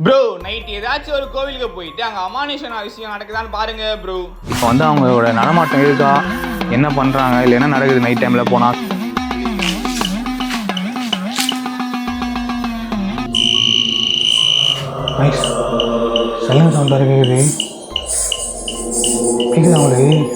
Bro night ஏதாச்சும் ஒரு கோவிலுக்கு போயிட்டு அங்கே அமானுஷன விஷயம் நடக்குதான்னு பாருங்க ப்ரோ. இப்போ வந்து அவங்களோட நடமாட்டம் இருக்கா, என்ன பண்ணுறாங்க, இல்லை என்ன நடக்குது நைட் டைமில் போனால். நைஸ் சைலன்ஸ் சவுண்டாக கேட்குது. கேட்குது அவங்களுக்கு.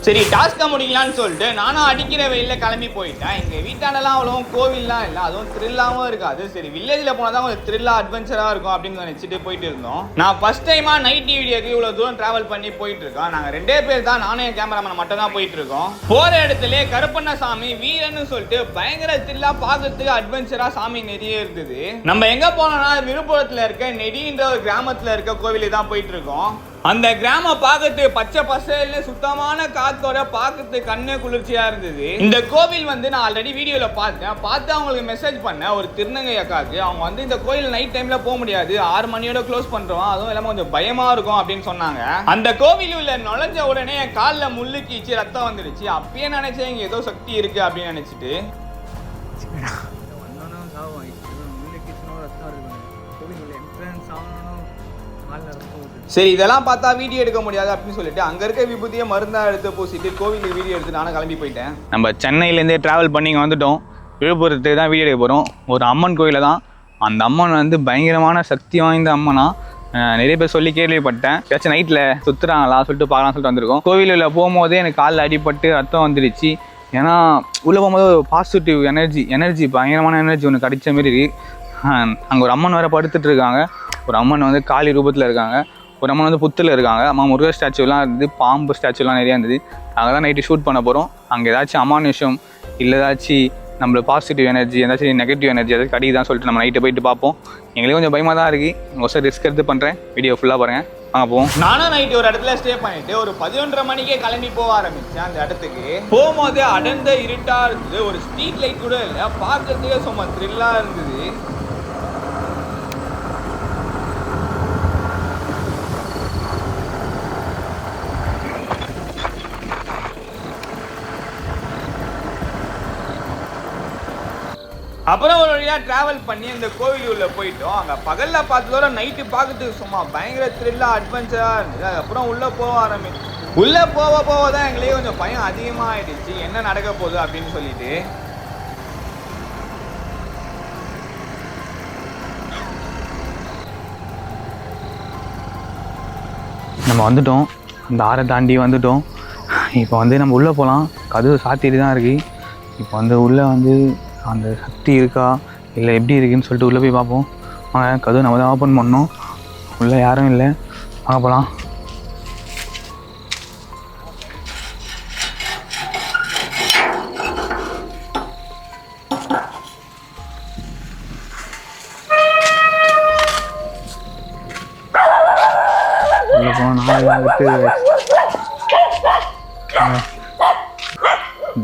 சரி டாஸ்க்கை முடிக்கலான்னு சொல்லிட்டு நானும் அடிக்கிற வெயிலில் கிளம்பி போயிட்டேன். எங்கள் வீட்டாண்டெல்லாம் அவ்வளோ கோவில்லாம் இல்லை, அதுவும் த்ரில்லாகவும் இருக்காது. சரி வில்லேஜில் போனால் தான் கொஞ்சம் த்ரில்லாக அட்வென்ச்சராக இருக்கும் அப்படின்னு நினச்சிட்டு போயிட்டு இருந்தோம். நான் ஃபர்ஸ்ட் டைமாக நைட் வீடியோக்கு இவ்வளோ தூரம் ட்ராவல் பண்ணி போயிட்டு இருக்கோம். நாங்கள் 2 பேர் தான், நானும் என் கேமராமேன் மட்டும் தான் போயிட்டு இருக்கோம். போகிற இடத்துல கருப்பண்ணசாமி வீரன்னு சொல்லிட்டு பயங்கர த்ரில்லாக பார்க்கறதுக்கு அட்வென்ச்சராக சாமி நிறைய இருந்தது. நம்ம எங்கே போனோம்னா விழுப்புரத்தில் இருக்க நெடின்ற ஒரு கிராமத்தில் இருக்க கோவிலுக்கு தான் போயிட்டு இருக்கோம். அந்த கிராமம் பார்க்கறதுக்கு பச்சை பசேல்னு சுத்தமான காத்தோட பார்க்கறதுக்கு கண்ணே குளிர்ச்சியா இருந்தது. இந்த கோவில் வந்து நான் ஆல்ரெடி வீடியோல பார்த்து அவங்களுக்கு மெசேஜ் பண்ணேன் ஒரு திருநங்கை அக்காவுக்கு. அவங்க வந்து இந்த கோயில் நைட் டைம்ல போக முடியாது, 6 மணியோட க்ளோஸ் பண்றோம், அதுவும் இல்லாம கொஞ்சம் பயமா இருக்கும் அப்படின்னு சொன்னாங்க. அந்த கோவில் உள்ள நுழைஞ்ச உடனே என் காலில் முள்ளு கீச்சு ரத்தம் வந்துடுச்சு. அப்பயே நினைச்சேன் இங்க ஏதோ சக்தி இருக்கு அப்படின்னு நினைச்சிட்டு. சரி இதெல்லாம் பார்த்தா வீடியோ எடுக்க முடியாது அப்படின்னு சொல்லிட்டு அங்க இருக்க விபூதியை மருந்தா எடுத்து பூசிட்டு கோவிலுக்கு வீடியோ எடுத்து நானும் கிளம்பி போயிட்டேன். நம்ம சென்னையிலேருந்தே டிராவல் பண்ணி இங்கே வந்துட்டோம். விழுப்புரத்துக்கு தான் வீடியோ எடுக்க போகிறோம். ஒரு அம்மன் கோயில தான். அந்த அம்மன் வந்து பயங்கரமான சக்தி வாய்ந்த அம்மனா நிறைய பேர் சொல்லி கேள்விப்பட்டேன். ஏதாச்சும் நைட்டில் சுற்றுறாங்களா சொல்லிட்டு பார்க்கலாம்னு சொல்லிட்டு வந்திருக்கோம். கோவிலில் போகும்போதே எனக்கு காலில் அடிபட்டு ரத்தம் வந்துடுச்சு. ஏன்னா உள்ளே போகும்போது ஒரு பாசிட்டிவ் எனர்ஜி பயங்கரமான எனர்ஜி ஒன்று கிடைச்ச மாரி இருக்குது. அங்கே ஒரு அம்மன் வேறு படுத்துட்டு இருக்காங்க. ஒரு அம்மன் வந்து காளி ரூபத்தில் இருக்காங்க. ஒரு அம்மன் வந்து புத்தில் இருக்காங்க. அம்மா முருகர் ஸ்டாச்சுலாம் இருந்தது, பாம்பு ஸ்டாச்சுலாம் நிறையா இருந்தது. அங்கே தான் நைட்டு ஷூட் பண்ண போகிறோம். அங்கே ஏதாச்சும் அமானுஷம் இல்லை ஏதாச்சும் நம்மளுக்கு பாசிட்டிவ் எனர்ஜி ஏதாச்சும் நெகட்டிவ் எனர்ஜி ஏதாச்சும் கிடைக்குதான்னு சொல்லிட்டு நம்ம நைட்டு போயிட்டு பார்ப்போம். எங்களுக்கு கொஞ்சம் பயமாக தான் இருக்குது. ஒரு சார் ரிஸ்க் எடுத்து பண்ணுறேன். வீடியோ ஃபுல்லாக பாருங்கள். வாங்க போவோம். நானும் நைட்டு ஒரு இடத்துல ஸ்டே பண்ணிட்டு ஒரு 11:30 மணிக்கே கிளம்பி போக ஆரம்பித்தேன். அந்த இடத்துக்கு போகும்போது அடர்ந்த இருட்டாக இருந்தது. ஒரு ஸ்ட்ரீட் லைட் கூட இல்லை. பார்க்கறதுக்கே சும்மா த்ரில்லாக இருந்தது. அப்புறம் ஒரு வழியாக ட்ராவல் பண்ணி அந்த கோவில் உள்ள போயிட்டோம். அங்கே பகலில் பார்த்ததோட நைட்டு பார்க்கறதுக்கு சும்மா பயங்கர த்ரில்லாக அட்வென்ச்சராக இருந்தது. அதுக்கப்புறம் உள்ளே போக உள்ளே போக தான் எங்களே கொஞ்சம் பயம் அதிகமாக ஆயிடுச்சு, என்ன நடக்க போகுது அப்படின்னு சொல்லிட்டு. நம்ம வந்துட்டோம், அந்த ஆறை தாண்டி வந்துட்டோம். இப்போ வந்து நம்ம உள்ளே போகலாம். கதவு சாத்திட்டு தான் இருக்குது. இப்போ வந்து உள்ளே வந்து அந்த சக்தி இருக்கா இல்லை எப்படி இருக்குன்னு சொல்லிட்டு உள்ளே போய் பார்ப்போம். வாங்க, கதவு நம்ம தான் ஓப்பன் பண்ணோம். உள்ளே யாரும் இல்லை, வாங்க போகலாம். உள்ளே போனால்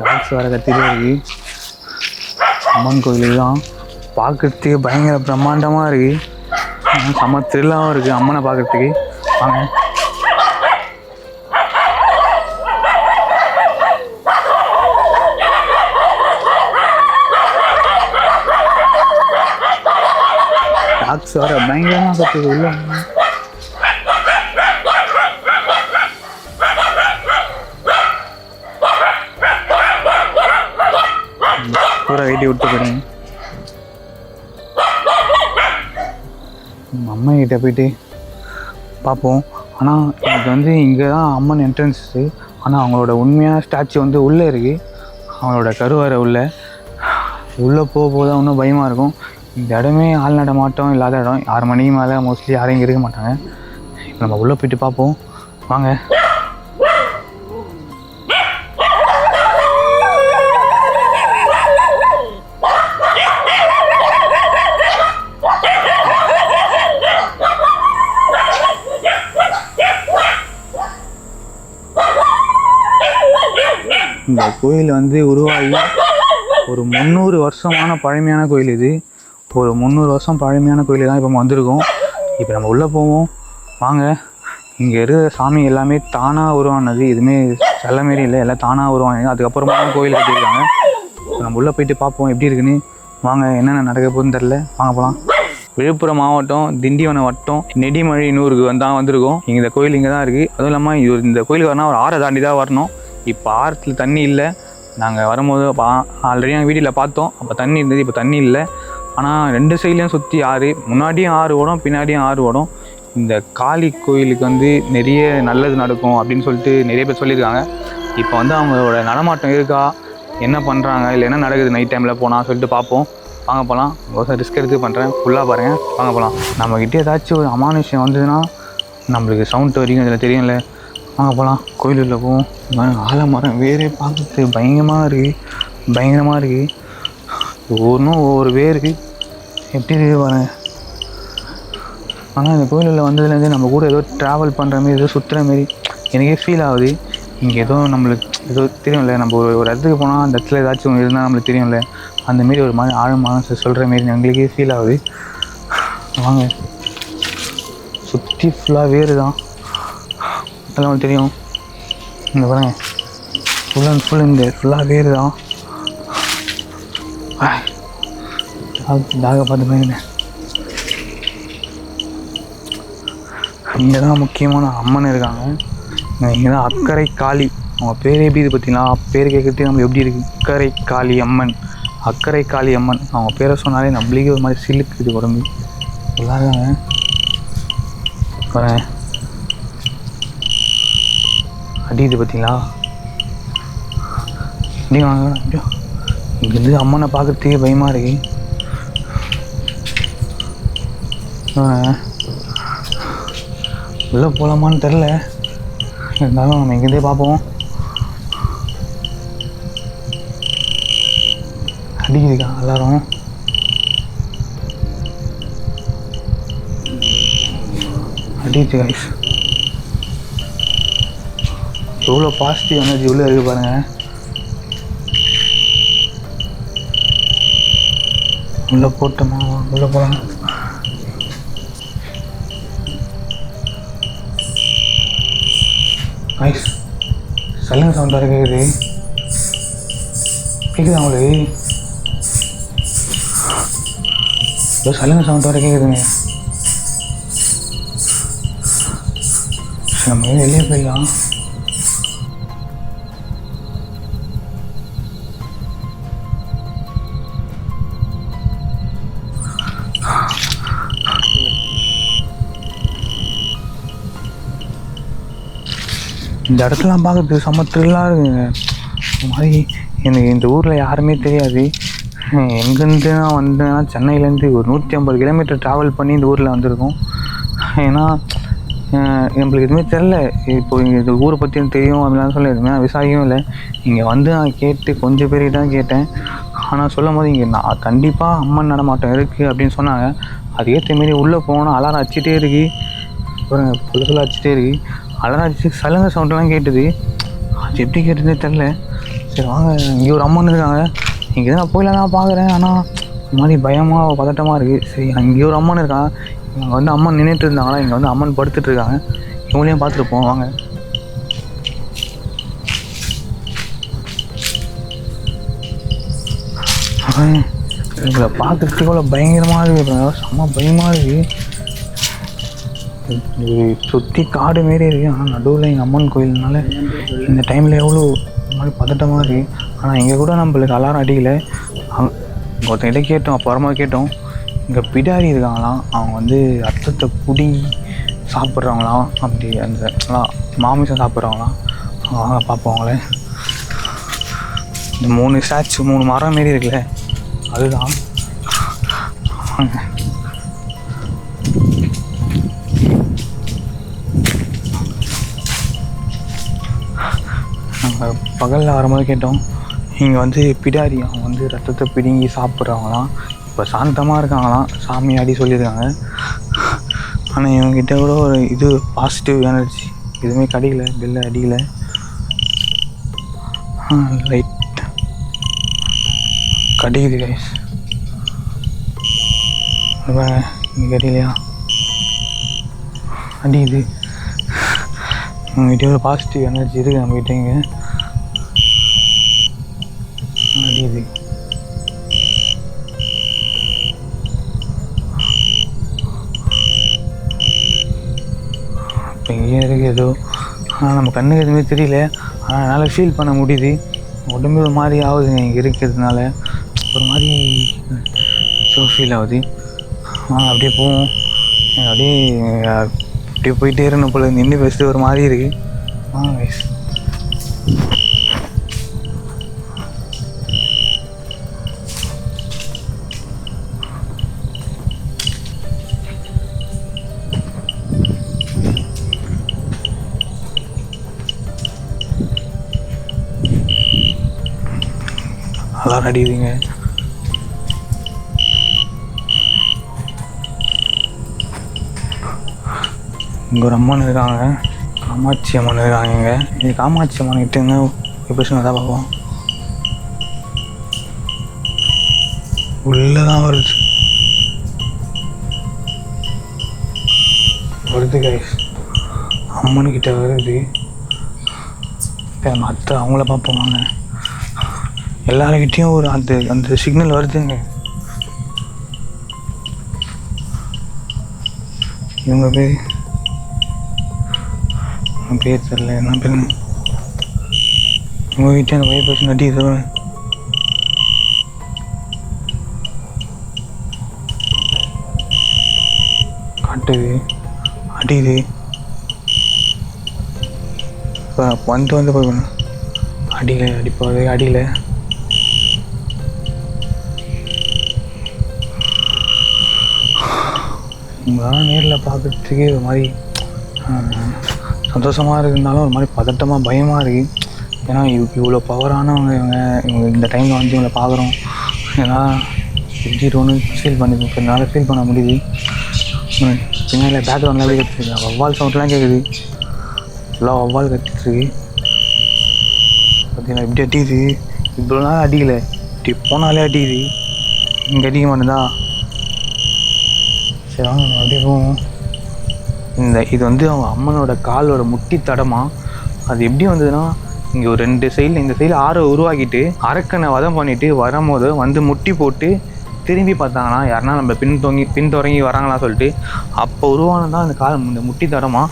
டாக்ஸ் வர கத்திலே இருக்கு. அம்மன் கோயில் தான் பார்க்கறதுக்கு பயங்கர பிரம்மாண்டமாக இருக்குது. செம்ம த்ரில்லாகவும் இருக்குது அம்மனை பார்க்கறதுக்கு. வாங்க. டாக்ஸ் வர பயங்கரமாக கற்றுக்கு உள்ள பூரா வீட்டி விட்டு போயிடுங்க. அம்மா கிட்ட போயிட்டு பார்ப்போம். ஆனால் எனக்கு வந்து இங்கே தான் அம்மன் என்ட்ரன்ஸு. ஆனால் அவங்களோட உண்மையான ஸ்டாச்சு வந்து உள்ளே இருக்குது. அவங்களோட கருவறை உள்ளே போக தான் இன்னும் பயமாக இருக்கும். இந்த இடமே ஆள் நடமாட்டம் இல்லாத இடம். 6 மணிக்கு மேலே மோஸ்ட்லி யாரும் இங்கே இருக்க மாட்டாங்க. இப்போ நம்ம உள்ளே போயிட்டு பார்ப்போம், வாங்க. இந்த கோயில் வந்து உருவாகி ஒரு 300 வருஷமான பழமையான கோயில். இது ஒரு 300 வருஷம் பழமையான கோயில் தான் இப்போ நம்ம வந்திருக்கோம். இப்போ நம்ம உள்ளே போவோம், வாங்க. இங்கே இருக்கிற சாமி எல்லாமே தானாக உருவானது, எதுவுமே சில மாரி இல்லை, எல்லாம் தானாக உருவானது. அதுக்கப்புறமா தான் கோயில் கட்டியிருக்காங்க. நம்ம உள்ளே போயிட்டு பார்ப்போம் எப்படி இருக்குன்னு. வாங்க, என்னென்ன நடக்க போகுதுன்னு தெரில, வாங்க போகலாம். விழுப்புரம் மாவட்டம் திண்டிவனம் வட்டம் நெடிமழினூருக்கு வந்திருக்கோம். இங்கே இந்த கோயில் இங்கே தான் இருக்குது. அதுவும் இல்லாமல் இது இந்த கோயிலுக்கு வரணும் ஒரு ஆறை தாண்டி தான் வரணும். இப்போ ஆற்றுல தண்ணி இல்லை. நாங்கள் வரும்போது ஆல்ரெடி நாங்கள் வீட்டில் பார்த்தோம், அப்போ தண்ணி இருந்தது, இப்போ தண்ணி இல்லை. ஆனால் 2 சைட்லேயும் சுற்றி ஆறு, முன்னாடியும் ஆறு ஓடும், பின்னாடியும் ஆறு ஓடும். இந்த காளி கோயிலுக்கு வந்து நிறைய நல்லது நடக்கும் அப்படின்னு சொல்லிட்டு நிறைய பேர் சொல்லியிருக்காங்க. இப்போ வந்து அவங்களோட நடமாட்டம் இருக்கா, என்ன பண்ணுறாங்க, இல்லை என்ன நடக்குது நைட் டைமில் போனால் சொல்லிட்டு பார்ப்போம். வாங்க போகலாம். ஒரு ரிஸ்க் எடுத்து பண்ணுறேன், ஃபுல்லாக பாருங்கள். வாங்க போகலாம். நம்மக்கிட்ட ஏதாச்சும் ஒரு அமானுஷ்யம் வந்ததுன்னா நம்மளுக்கு சவுண்ட் வரைக்கும் இதில் தெரியும்ல. வாங்க போகலாம், கோயிலுள்ள போவோம். ஆலமரம் வேரே பார்க்குறது பயங்கரமாக இருக்குது. ஒவ்வொன்றும் ஒவ்வொரு வேருக்கு எப்படி இருக்குது பாருங்க. ஆனால் இந்த கோயிலில் வந்ததுலேருந்து நம்ம கூட ஏதோ ட்ராவல் பண்ணுற மாரி, ஏதோ சுற்றுற மாரி எனக்கே ஃபீல் ஆகுது. இங்கே ஏதோ நம்மளுக்கு ஏதோ தெரியும்ல, நம்ம ஒரு இடத்துக்கு போனால் அந்த இடத்துல ஏதாச்சும் ஒன்று இருந்தால் நம்மளுக்கு தெரியும்ல, அந்தமாரி ஒரு மாதிரி ஆழமாக சொல்கிற மாரி எங்களுக்கே ஃபீல் ஆகுது. வாங்க, சுற்றி ஃபுல்லாக வேறு தான், அதெல்லாம் தெரியும். இந்த பாருங்க, ஃபுல் அண்ட் ஃபுல் இந்த ஃபுல்லாக வேறு தான். தாக பார்த்து போயிருங்க. இங்கே தான் முக்கியமான அம்மன் இருக்காங்க. இங்கே தான் அக்கரை காளி. அவங்க பேர் எப்படி இது பார்த்தீங்களா, பேர் கேட்குறதுக்கு நம்ம எப்படி இருக்குது, அக்கரை காளி அம்மன். அக்கரை காளி அம்மன் அவங்க பேரை சொன்னாலே நம்மளுக்கே ஒரு மாதிரி சிலுக்குது உடம்பு. எல்லாருங்க வரேன் அடிக்குது பார்த்தீங்களா. அடி வாங்க. இங்கேருந்து அம்மனை பார்க்குறதுக்கே பயமாக இருக்கு. உள்ளே போகலாமான்னு தெரில, இருந்தாலும் நம்ம இங்கேருந்தே பார்ப்போம். அடிக்குதுக்கா எல்லாரும். அடிக்குது கைஸ். எவ்வளோ பாசிட்டிவ் எனர்ஜி உள்ளே இருக்குது பாருங்கள். உள்ளே போட்டோமா, உள்ளே போகலாம். நைஸ். சைலண்ட் சவுண்ட் வேறு கேட்குது. கேட்குதா உங்களுக்கு? ஏதோ சைலண்ட் சவுண்ட் வேறு கேட்குதுங்க. நம்ம வெளியே போயிடலாம். இந்த இடத்துலாம் பார்க்குறதுக்கு செம்ம த்ரில்லாக இருக்குங்க. இந்த மாதிரி எனக்கு இந்த ஊரில் யாருமே தெரியாது. எங்கேருந்து நான் வந்தேன்னா சென்னையிலேருந்து ஒரு 150 கிலோமீட்டர் ட்ராவல் பண்ணி இந்த ஊரில் வந்திருக்கோம். ஏன்னா நம்மளுக்கு எதுவுமே தெரில. இப்போ இந்த ஊரை பற்றி எனக்கு தெரியும் அப்படிலாம் சொல்ல எதுவுமே விசாரிக்கவும் இல்லை. இங்கே வந்து நான் கேட்டு கொஞ்சம் பேர்கிட்ட தான் கேட்டேன். ஆனால் சொல்லும் போது இங்கே நான் கண்டிப்பாக அம்மன் நடமாட்டம் இருக்குது அப்படின்னு சொன்னாங்க. அதுக்கேற்ற மாரி உள்ளே போனால் அலாரம் அடிச்சிட்டே இருக்குது. அப்புறம் புதுசில் அடிச்சிட்டே இருக்குது. அலாரம் அடிச்சு சலங்க சவுண்டெலாம் கேட்டுது. அது எப்படி கேட்டுதுன்னே தெரில. சரி வாங்க, இங்கே ஒரு அம்மன் இருக்காங்க. இங்கே நான் போயில தான் பார்க்குறேன். ஆனால் இந்த மாதிரி பயமாக பதட்டமாக இருக்குது. சரி, அங்கே ஒரு அம்மன் இருக்காங்க. இவங்க வந்து அம்மன் நின்றுட்டு இருந்தாங்களா, இங்கே வந்து அம்மன் படுத்துட்டு இருக்காங்க. இவங்களையும் பார்த்துருப்போம் வாங்க. இவங்களை பார்க்குறதுக்கு இவ்வளோ பயங்கரமாக இருக்குது, செம்ம பயமாக இருக்குது. சுற்றி காடு மாரி இருக்குது. ஆனால் நடுவில் எங்கள் அம்மன் கோயில்னால இந்த டைமில் எவ்வளோ மாதிரி பதட்டமாக இருக்குது. ஆனால் இங்கே கூட நம்மளுக்கு அலாரம் அடிக்கலை. ஒருத்தங்கிட்ட கேட்டோம், அப்போ வரும்போது கேட்டோம், இங்கே பிடாரி இருக்காங்களாம். அவங்க வந்து ரத்தத்தை பிடுங்கி சாப்பிட்றவங்களாம். அப்படி அந்த மாமிசம் சாப்பிட்றவங்களாம். வாங்க பார்ப்போம் அவங்கள. இந்த 3 ஸ்டாச்சு 3 மரம் மாரி இருக்குல்ல, அதுதான். நாங்கள் பகலில் வரும்போது கேட்டோம், இங்கே வந்து பிடாரி அவங்க வந்து ரத்தத்தை பிடுங்கி சாப்பிட்றவங்களாம். இப்போ சாந்தமாக இருக்காங்களாம், சாமியாடி சொல்லியிருக்காங்க. ஆனால் இவங்ககிட்ட கூட ஒரு இது பாசிட்டிவ் எனர்ஜி எதுவுமே கிடைக்கல, பெல்ல அடிக்கலை. லைட் கடிக்குது கைஸ். இங்கே கடிக்கலையா, அடிக்குது. நம்மகிட்ட ஒரு பாசிட்டிவ் எனர்ஜி இருக்குது நம்மகிட்ட இங்கே அடியுது. இப்போ இங்கே இருக்குது ஏதோ, ஆனால் நம்ம கண்ணுக்கு எதுவுமே தெரியல. ஆனால் என்னால் ஃபீல் பண்ண முடியுது. உடம்பு ஒரு மாதிரி ஆகுதுங்க இங்கே இருக்கிறதுனால, ஒரு மாதிரி ஃபீல் ஆகுது. அப்படியே போவோம். அப்படியே போயிட்டே இருக்கணும் போல. நின்று பேசுறது ஒரு மாதிரி இருக்குது. கைஸ் நல்லா அடிக்குதுங்க. இங்கே ஒரு அம்மன் இருக்காங்க, காமாட்சி அம்மன் இருக்காங்க. இங்கே இது காமாட்சி அம்மன் கிட்டேங்க பேசுனா தான் பார்ப்போம். உள்ளே தான் வருது கைஸ், அம்மனுக்கிட்ட வருது. மற்ற அவங்கள பார்ப்போம் வாங்க. எல்லாருக்கிட்டேயும் ஒரு அந்த சிக்னல் வருதுங்க. இவங்க பேர் தெரியல என்ன பேர். உங்ககிட்ட அந்த வைப்ரேஷன் அடிக்குது காட்டுது, அடிக்குது. இப்போ வந்து போய் அடிப்பாது அடியில். இவங்களாம் நேரில் பார்க்குறதுக்கே ஒரு மாதிரி சந்தோஷமாக இருந்தாலும் ஒரு மாதிரி பதட்டமாக பயமாக இருக்குது. ஏன்னா இவ்வளோ பவரானவங்க இவங்க இந்த டைமில் வந்து இவங்களை பார்க்குறோம். ஏன்னா செஞ்சிட்டோன்னு என்னால் ஃபீல் பண்ண முடியுது. பின்னாடி பேக்ரவுண்டில் எப்படி கற்றுருக்கு, வவ்வால் சவுண்ட்லாம் கேட்குது. ஃபுல்லாக வவ்வால் கற்றுட்டுருக்கு. பார்த்தீங்கன்னா இப்படி அடிக்குது. இவ்வளோ நாள் அடிக்கலை, இப்படி போனாலே அடிக்குது. இங்கே அடிக்க மாட்டேதா. சரி வாங்க அப்படியே போவோம். இது வந்து அவங்க அம்மனோட காலோட முட்டி தடமா. அது எப்படி வந்ததுன்னா, இங்கே ஒரு 2 சைடில், இந்த சைடில் ஆறை உருவாக்கிட்டு அரக்கனை வதம் பண்ணிவிட்டு வரும்போது வந்து முட்டி போட்டு திரும்பி பார்த்தாங்கன்னா யாருன்னா நம்ம பின்தொடங்கி வராங்களா சொல்லிட்டு அப்போ உருவானதான் அந்த இந்த முட்டி தடமா.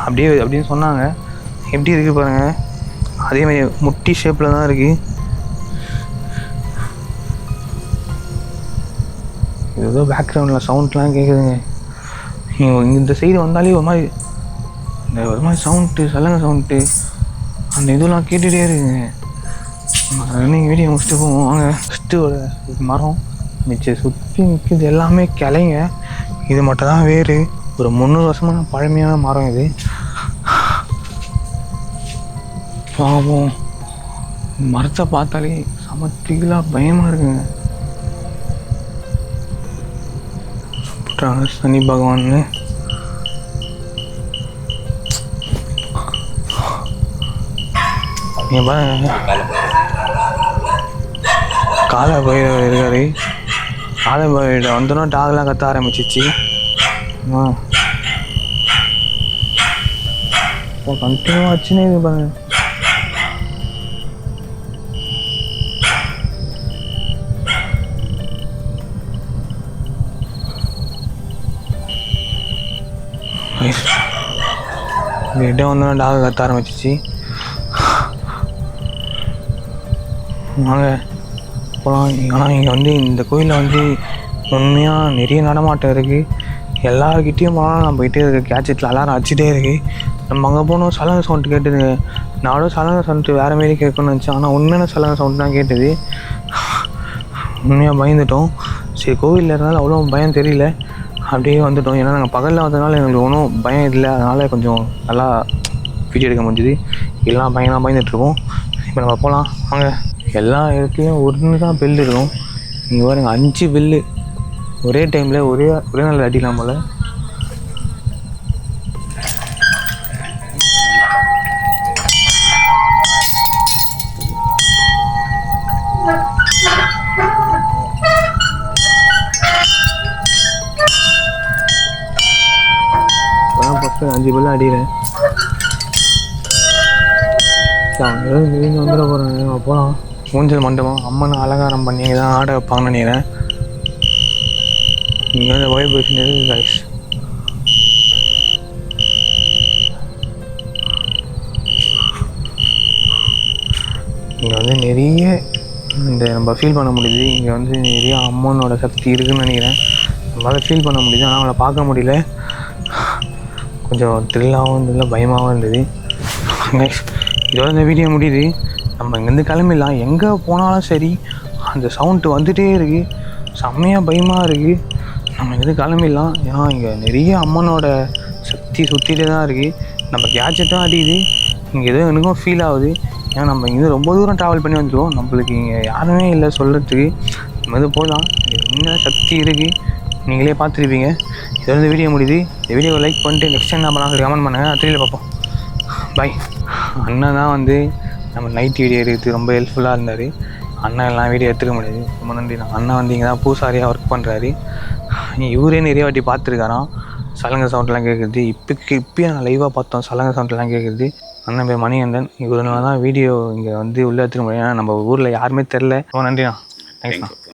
அப்படின்னு சொன்னாங்க. எப்படி இருக்குது பாருங்கள், அதேமாதிரி முட்டி ஷேப்பில் தான் இருக்குது. ஏதோ பேக்ரவுண்டில் சவுண்ட்லாம் கேட்குதுங்க. இந்த சைடு வந்தாலே ஒரு மாதிரி சவுண்டு, சலங்க சவுண்டு, அந்த இதெல்லாம் கேட்டுகிட்டே இருக்குங்க. நீங்கள் வீடியோ முடிச்சுட்டு போவோம் வாங்க. ஃபஸ்ட்டு ஒரு மரம் மிச்சம் சுற்றி நிற்கிது எல்லாமே கிளைங்க. இது மட்டும் தான் வேறு. ஒரு 300 வருஷமான பழமையான மரம் இது. பாவம் மரத்தை பார்த்தாலே சமத்திகளாக பயமாக இருக்குங்க. சனி பகவான் கால பைரவர் இருக்காரு. கால பைரவ வந்தோன்னா டாக்லாம் கத்த ஆரம்பிச்சிச்சு. கண்டினியூ ஆச்சுன்னே இது பாருங்க. இடம் வந்தோன்னா டாக் கத்த ஆரம்பிச்சிச்சு. வாங்க போகலாம். ஆனால் இங்கே வந்து இந்த கோயிலில் வந்து உண்மையாக நிறைய நடமாட்டம் இருக்குது. எல்லாருக்கிட்டேயும் போனால் நம்ம போயிட்டே இருக்குது. கேட்ஜெட்டில் அலாரம் அடிச்சுட்டே இருக்குது. நம்ம அங்கே போனோம் சலங்க சவுண்டு கேட்டுதுங்க. நானும் சலங்க சவுண்டு வேறு மாரி கேட்கணும்னு நினச்சேன். ஆனால் உண்மையான சலங்க சவுண்டு தான் கேட்டுது. உண்மையாக பயந்துட்டோம். சரி கோவிலில் இருந்தாலும் அவ்வளோ பயம் தெரியல, அப்படியே வந்துட்டோம். ஏன்னா நாங்கள் பகலில் வந்ததுனால எங்களுக்கு ஒன்றும் பயம் இல்லை. அதனால் கொஞ்சம் நல்லா வீடியோ எடுக்க முடிஞ்சுது. எல்லாம் பயந்துட்டுருக்கோம். இப்போ நம்ம போகலாம் வாங்க. எல்லா இடத்துலையும் ஒன்று தான் பெல் இருக்கும். இங்கே பாருங்க 5 பெல்லு ஒரே டைமில் ஒரே நாள் அடிக்கலாம் போல். இப்போதான் 5 பெல்லு அடிக்கிறேன். அவங்க மீன் வந்துட போகிறாங்க. போகலாம். ஊஞ்சல் மண்டபம் அம்மனை அலங்காரம் பண்ணி தான் ஆட வைப்பாங்கன்னு நினைக்கிறேன். இங்கே வந்து வைப்ரேஷன் இருக்குது கைஸ். இங்கே வந்து நிறைய இந்த நம்ம ஃபீல் பண்ண முடியுது. இங்கே வந்து நிறைய அம்மனோட சக்தி இருக்குதுன்னு நினைக்கிறேன். நம்மளால் ஃபீல் பண்ண முடியுது, ஆனால் அவங்கள பார்க்க முடியல. கொஞ்சம் த்ரில்லாகவும் இருந்ததில்ல, பயமாகவும் இருந்தது. இதோட இந்த வீடியோ முடியுது. நம்ம இங்கேருந்து கிளம்பிடலாம். எங்கே போனாலும் சரி அந்த சவுண்டு வந்துகிட்டே இருக்குது. செம்மையாக பயமாக இருக்குது. நம்ம இங்கேருந்து கிளம்பிடலாம். ஏன்னா இங்கே நிறைய அம்மனோட சக்தி சுற்றிட்டே தான் இருக்குது. நம்ம கேட்ஜெட்டும் அடிக்குது. இங்கே எதுவும் எனக்கும் ஃபீல் ஆகுது. ஏன்னா நம்ம இங்கேருந்து ரொம்ப தூரம் ட்ராவல் பண்ணி வந்துடுவோம். நம்மளுக்கு இங்கே யாருமே இல்லை சொல்கிறதுக்கு. நம்ம எது போகலாம். இங்கே என்ன சக்தி இருக்குது நீங்களே பார்த்துருப்பீங்க. இதோட இந்த வீடியோ முடியுது. இந்த வீடியோவை லைக் பண்ணிட்டு நெக்ஸ்ட் டைம் நம்ம கமெண்ட் பண்ணுங்கள். அடுத்த பார்ப்போம். பை. அண்ணன் தான் வந்து நம்ம நைட் வீடியோ எடுத்து ரொம்ப ஹெல்ப்ஃபுல்லாக இருந்தார். அண்ணன் எல்லாம் வீடியோ எடுத்துக்க முடியாது. ரொம்ப நன்றி. அண்ணன் வந்து இங்கே தான் பூசாரியாக ஒர்க் பண்ணுறாரு. இவரே நிறைய வாட்டி பார்த்துருக்காராம். சலங்கை சவுண்ட்லாம் கேட்குறது. இப்போயே நான் லைவாக பார்த்தோம். சலங்கை சவுண்ட்லாம் கேட்குறது. அண்ணன் பேர் மணிகண்டன். இவரால் தான் வீடியோ இங்கே வந்து உள்ளே எடுத்துக்க முடியும். ஏன்னா நம்ம ஊரில் யாருமே தெரில. ரொம்ப நன்றிண்ணா. தேங்க்ஸ்ண்ணா.